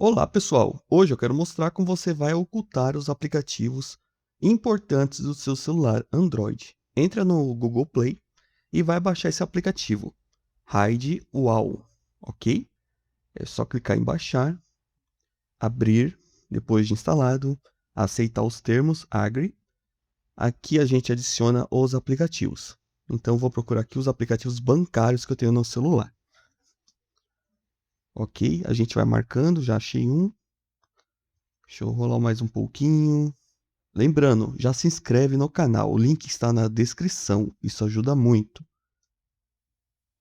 Olá, pessoal! Hoje eu quero mostrar como você vai ocultar os aplicativos importantes do seu celular Android. Entra no Google Play e vai baixar esse aplicativo, Hide Wall, ok? É só clicar em baixar, abrir, depois de instalado, aceitar os termos, Agree. Aqui a gente adiciona os aplicativos. Então vou procurar aqui os aplicativos bancários que eu tenho no celular. Ok, a gente vai marcando, já achei um. Deixa eu rolar mais um pouquinho. Lembrando, já se inscreve no canal, o link está na descrição, isso ajuda muito.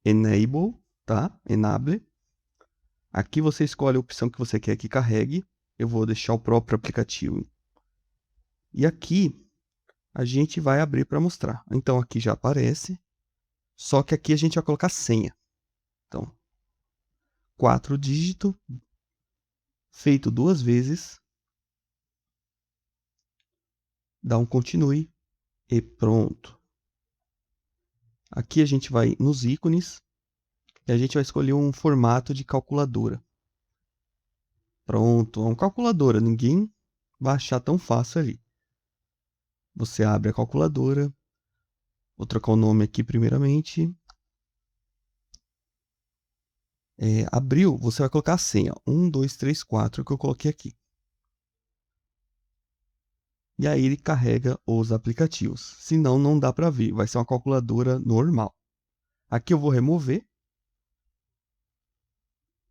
Enable, tá? Enable. Aqui você escolhe a opção que você quer que carregue, eu vou deixar o próprio aplicativo. E aqui a gente vai abrir para mostrar. Então aqui já aparece, só que aqui a gente vai colocar senha. Então, 4 dígitos, feito 2 vezes, dá um continue e pronto. Aqui a gente vai nos ícones e a gente vai escolher um formato de calculadora. Pronto, é uma calculadora, ninguém vai achar tão fácil ali. Você abre a calculadora, vou trocar o nome aqui primeiramente. Abriu, você vai colocar a senha, 1, 2, 3, 4, que eu coloquei aqui. E aí ele carrega os aplicativos, senão não dá para ver, vai ser uma calculadora normal. Aqui eu vou remover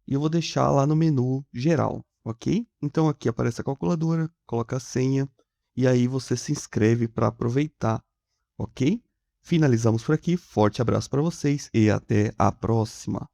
e eu vou deixar lá no menu geral, ok? Então aqui aparece a calculadora, coloca a senha e aí você se inscreve para aproveitar, ok? Finalizamos por aqui, forte abraço para vocês e até a próxima!